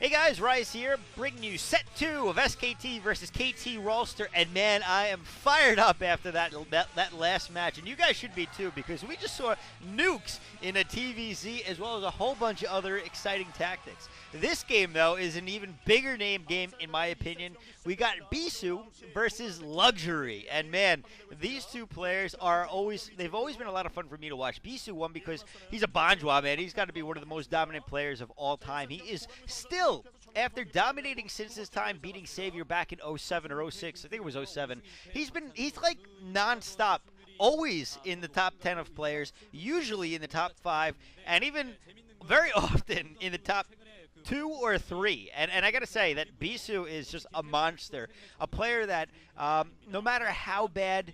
Hey guys, Rise here, bringing you set 2 of SKT versus KT Rolster, and man, I am fired up after that last match, and you guys should be too, because we just saw nukes in a TVZ as well as a whole bunch of other exciting tactics. This game, though, is an even bigger name game, in my opinion. We got Bisu versus Luxury, and man, these two players they've always been a lot of fun for me to watch. Bisu won because he's a Bonjour, man. He's got to be one of the most dominant players of all time. He is still, after dominating since his time beating Savior back in 07 or 06, I think it was 07, he's like non-stop, always in the top 10 of players, usually in the top 5, and even very often in the top 2 or 3. And I got to say that Bisu is just a monster, a player that no matter how bad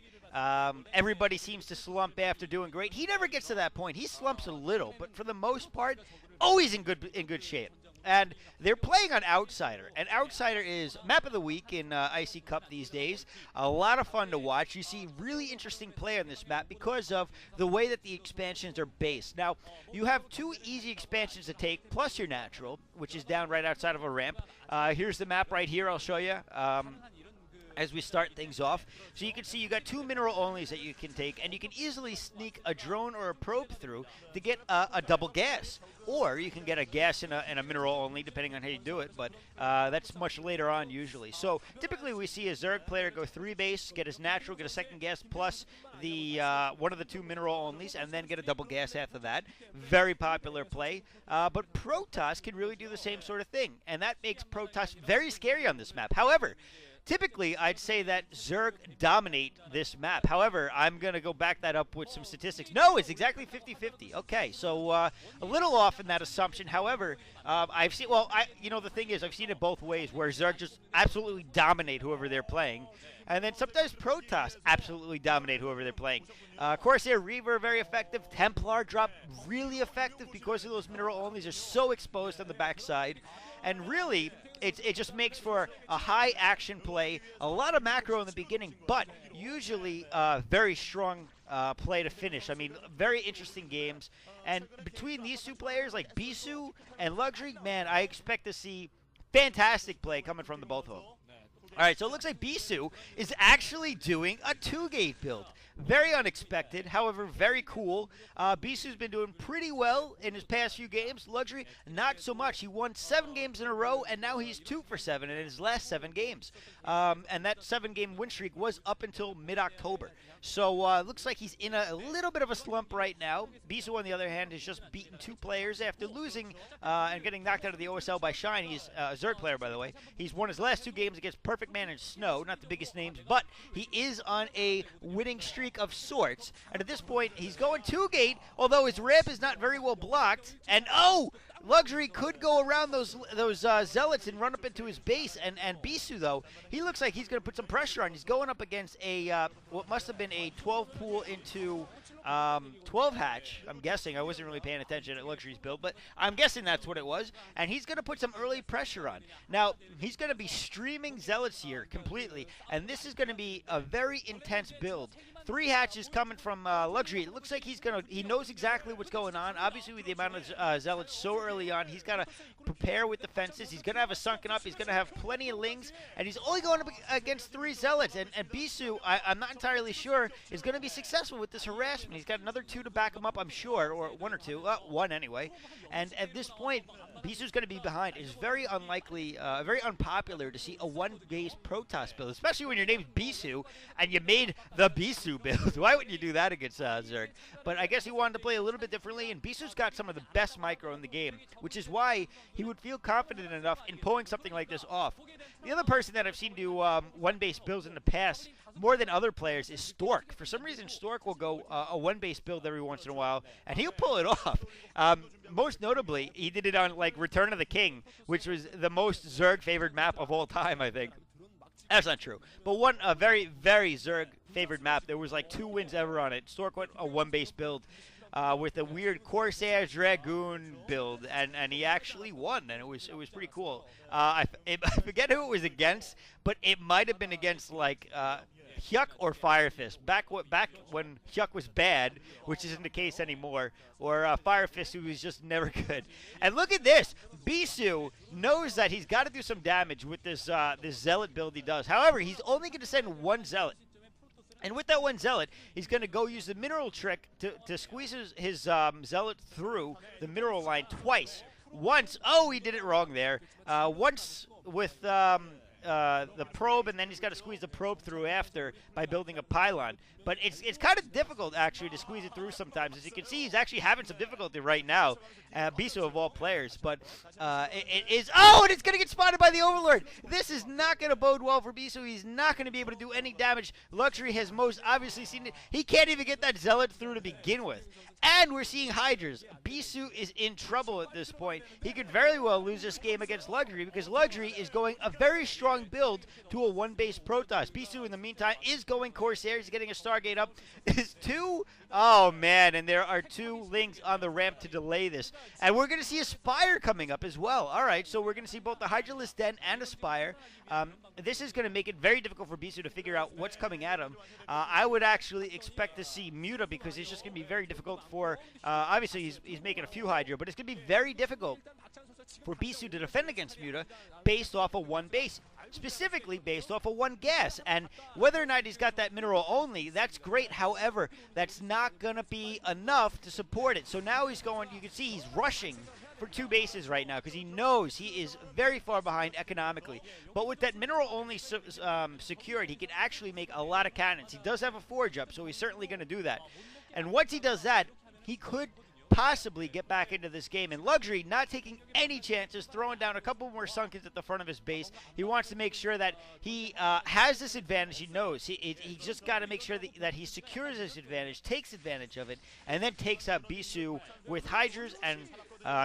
everybody seems to slump after doing great, he never gets to that point. He slumps a little, but for the most part, always in good shape. And they're playing on Outsider, and Outsider is map of the week in IC Cup these days. A lot of fun to watch. You see really interesting play on this map because of the way that the expansions are based. Now, you have 2 easy expansions to take, plus your natural, which is down right outside of a ramp. Here's the map right here. I'll show you. As we start things off. So you can see you got 2 mineral onlys that you can take, and you can easily sneak a drone or a probe through to get a double gas. Or you can get a gas and a mineral only, depending on how you do it, but that's much later on usually. So typically we see a Zerg player go 3 base, get his natural, get a second gas, plus the one of the 2 mineral onlys, and then get a double gas after that. Very popular play. But Protoss can really do the same sort of thing, and that makes Protoss very scary on this map. However, typically, I'd say that Zerg dominate this map. However, I'm going to go back that up with some statistics. No, it's exactly 50-50. Okay, so a little off in that assumption. However, I've seen, the thing is, I've seen it both ways, where Zerg just absolutely dominate whoever they're playing. And then sometimes Protoss absolutely dominate whoever they're playing. Corsair Reaver, very effective. Templar drop, really effective because of those mineral onlys are so exposed on the backside. And really, it just makes for a high action play, a lot of macro in the beginning, but usually very strong play to finish. I mean, very interesting games. And between these 2 players, like Bisu and Luxury, man, I expect to see fantastic play coming from the both of them. All right, so it looks like Bisu is actually doing a 2-gate build. Very unexpected, however, very cool. Bisu's been doing pretty well in his past few games. Luxury, not so much. He won 7 games in a row, and now he's 2 for 7 in his last 7 games. And that 7-game win streak was up until mid-October. So it looks like he's in a little bit of a slump right now. Bisu, on the other hand, has just beaten 2 players after losing and getting knocked out of the OSL by Shine. He's a Zerg player, by the way. He's won his last 2 games against Perfect Man and Snow, not the biggest names, but he is on a winning streak of sorts. And at this point, he's going 2-gate, although his ramp is not very well blocked. And Luxury could go around those zealots and run up into his base. And Bisu, though, he looks like he's going to put some pressure on. He's going up against a what must have been a 12 pool into 12 hatch. I'm guessing. I wasn't really paying attention at Luxury's build, but I'm guessing that's what it was. And he's going to put some early pressure on. Now, he's going to be streaming zealots here completely, and this is going to be a very intense build. 3 hatches coming from Luxury. It looks like he knows exactly what's going on. Obviously, with the amount of zealots so early on, he's got to prepare with the fences. He's going to have a sunken up. He's going to have plenty of lings, and he's only going up against 3 zealots. And Bisu, I'm not entirely sure, is going to be successful with this harassment. He's got another 2 to back him up, I'm sure, or 1 or 2. 1 anyway. And at this point, Bisu's going to be behind. It's very unlikely, very unpopular to see a 1-base Protoss build, especially when your name's Bisu and you made the Bisu build. Why wouldn't you do that against Zerg? But I guess he wanted to play a little bit differently, and Bisu's got some of the best micro in the game, which is why he would feel confident enough in pulling something like this off. The other person that I've seen do 1-base builds in the past more than other players is Stork. For some reason, Stork will go a 1-base build every once in a while, and he'll pull it off. Most notably, he did it on like Return of the King, which was the most Zerg-favored map of all time, I think. That's not true. But a very, very Zerg-favored map. There was like 2 wins ever on it. Stork went a 1-base build with a weird Corsair Dragoon build, and he actually won, and it was pretty cool. I forget who it was against, but it might have been against like Hyuk or Fire Fist. Back when Hyuk was bad, which isn't the case anymore, or Fire Fist, who was just never good. And look at this. Bisu knows that he's got to do some damage with this this Zealot build he does. However, he's only going to send one Zealot. And with that one Zealot, he's going to go use the mineral trick to squeeze his Zealot through the mineral line twice. Once, oh, he did it wrong there. Once with the probe, and then he's got to squeeze the probe through after by building a pylon. But it's kind of difficult, actually, to squeeze it through sometimes. As you can see, he's actually having some difficulty right now, Bisu of all players. But it is... Oh, and it's going to get spotted by the Overlord! This is not going to bode well for Bisu. He's not going to be able to do any damage. Luxury has most obviously seen it. He can't even get that Zealot through to begin with. And we're seeing Hydras. Bisu is in trouble at this point. He could very well lose this game against Luxury because Luxury is going a very strong build to a one-base Protoss. Bisu, in the meantime, is going Corsair. He's getting a Stargate up. Is two... Oh, man, and there are two Lings on the ramp to delay this. And we're going to see a Spire coming up as well. All right, so we're going to see both the Hydralisk Den and a Spire. This is going to make it very difficult for Bisu to figure out what's coming at him. I would actually expect to see Muta because it's just going to be very difficult for... obviously, he's making a few Hydra, but it's going to be very difficult for Bisu to defend against Muta based off of one base. Specifically based off of one gas. And whether or not he's got that mineral only, that's great. However, that's not going to be enough to support it. So now he's going, you can see he's rushing for two bases right now because he knows he is very far behind economically. But with that mineral only secured, he can actually make a lot of cannons. He does have a forge up, so he's certainly going to do that. And once he does that, he could possibly get back into this game. And Luxury not taking any chances, throwing down a couple more Sunkens at the front of his base. He wants to make sure that he has this advantage. He knows he just got to make sure that he secures this advantage, takes advantage of it, and then takes out Bisu with Hydras and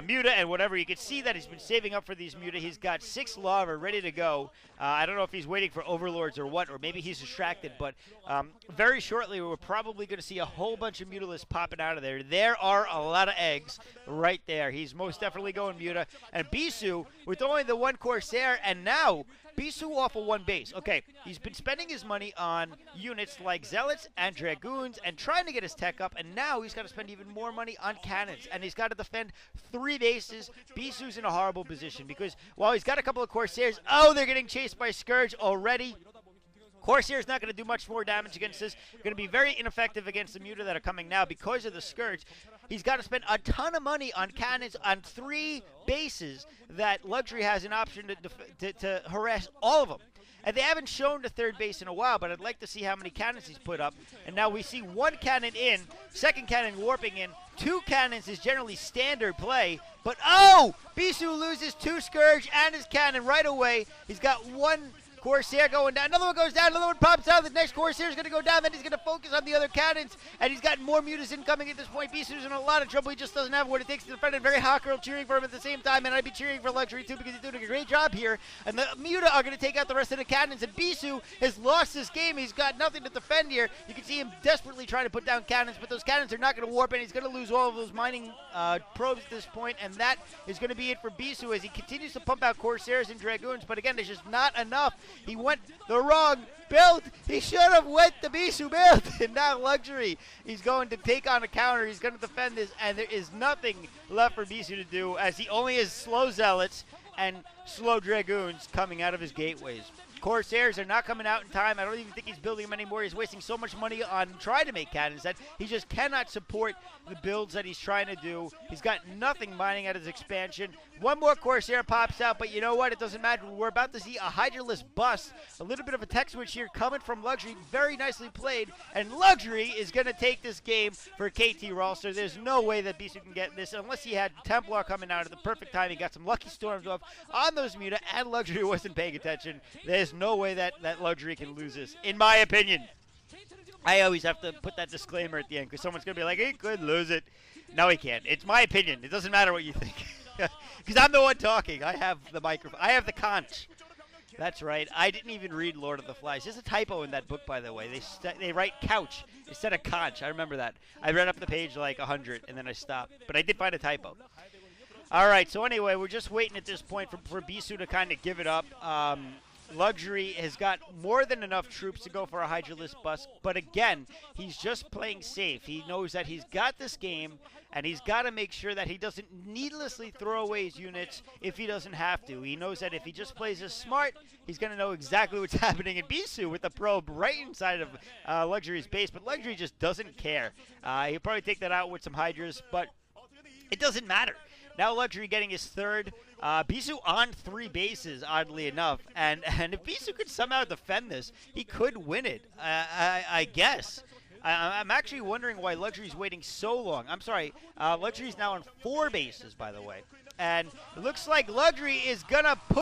Muta and whatever. You can see that he's been saving up for these Muta. He's got 6 lava ready to go. I don't know if he's waiting for Overlords or what, or maybe he's distracted, but very shortly we're probably going to see a whole bunch of Mutalisks popping out of there. There are a lot of eggs right there. He's most definitely going Muta. And Bisu with only the one Corsair, and now Bisu off of one base. Okay, he's been spending his money on units like Zealots and Dragoons and trying to get his tech up, and now he's got to spend even more money on cannons, and he's got to defend 3 bases. Bisu's in a horrible position because while he's got a couple of Corsairs, oh, they're getting chased by Scourge already. Corsair's not going to do much more damage against this. Going to be very ineffective against the Muta that are coming now because of the Scourge. He's got to spend a ton of money on cannons on 3 bases that Luxury has an option to harass all of them. And they haven't shown the 3rd base in a while, but I'd like to see how many cannons he's put up. And now we see 1 cannon in, 2nd cannon warping in, 2 cannons is generally standard play. But, oh! Bisu loses 2 Scourge and his cannon right away. He's got 1... Corsair going down. Another one goes down. Another one pops out. The next Corsair is going to go down. Then he's going to focus on the other cannons. And he's got more Mutas incoming at this point. Bisu's in a lot of trouble. He just doesn't have what it takes to defend it. Very hot girl cheering for him at the same time. And I'd be cheering for Luxury too because he's doing a great job here. And the Muta are going to take out the rest of the cannons. And Bisu has lost this game. He's got nothing to defend here. You can see him desperately trying to put down cannons. But those cannons are not going to warp. And he's going to lose all of those mining probes at this point. And that is going to be it for Bisu as he continues to pump out Corsairs and Dragoons. But again, there's just not enough. He went the wrong build. He should have went the Bisu build. And now Luxury, he's going to take on a counter. He's going to defend this, and there is nothing left for Bisu to do as he only has slow Zealots and slow Dragoons coming out of his gateways. Corsairs are not coming out in time. I don't even think he's building them anymore. He's wasting so much money on trying to make cannons that he just cannot support the builds that he's trying to do. He's got nothing mining out of his expansion. 1 more Corsair pops out, but you know what? It doesn't matter. We're about to see a Hydralisk bust. A little bit of a tech switch here coming from Luxury. Very nicely played. And Luxury is going to take this game for KT Rolster. There's no way that Bisu can get this unless he had Templar coming out at the perfect time. He got some lucky storms off on those Muta, and Luxury wasn't paying attention. There's no way that Luxury can lose this, in my opinion. I always have to put that disclaimer at the end because someone's going to be like, he could lose it. No, he can't. It's my opinion. It doesn't matter what you think. Because I'm the one talking. I have the microphone. I have the conch. That's right. I didn't even read Lord of the Flies. There's a typo in that book, by the way. They write couch instead of conch. I remember that. I read up the page like 100, and then I stopped. But I did find a typo. All right, so anyway, we're just waiting at this point for Bisu to kind of give it up. Luxury has got more than enough troops to go for a Hydralisk bust, but again, he's just playing safe. He knows that he's got this game, and he's got to make sure that he doesn't needlessly throw away his units if he doesn't have to. He knows that if he just plays as smart, he's going to know exactly what's happening in Bisu with the probe right inside of Luxury's base, but Luxury just doesn't care. He'll probably take that out with some Hydras, but it doesn't matter. Now Luxury getting his third. Bisu on 3 bases, oddly enough. And if Bisu could somehow defend this, he could win it, I guess. I'm actually wondering why Luxury's waiting so long. I'm sorry, Luxury's now on 4 bases, by the way. And it looks like Luxury is going to put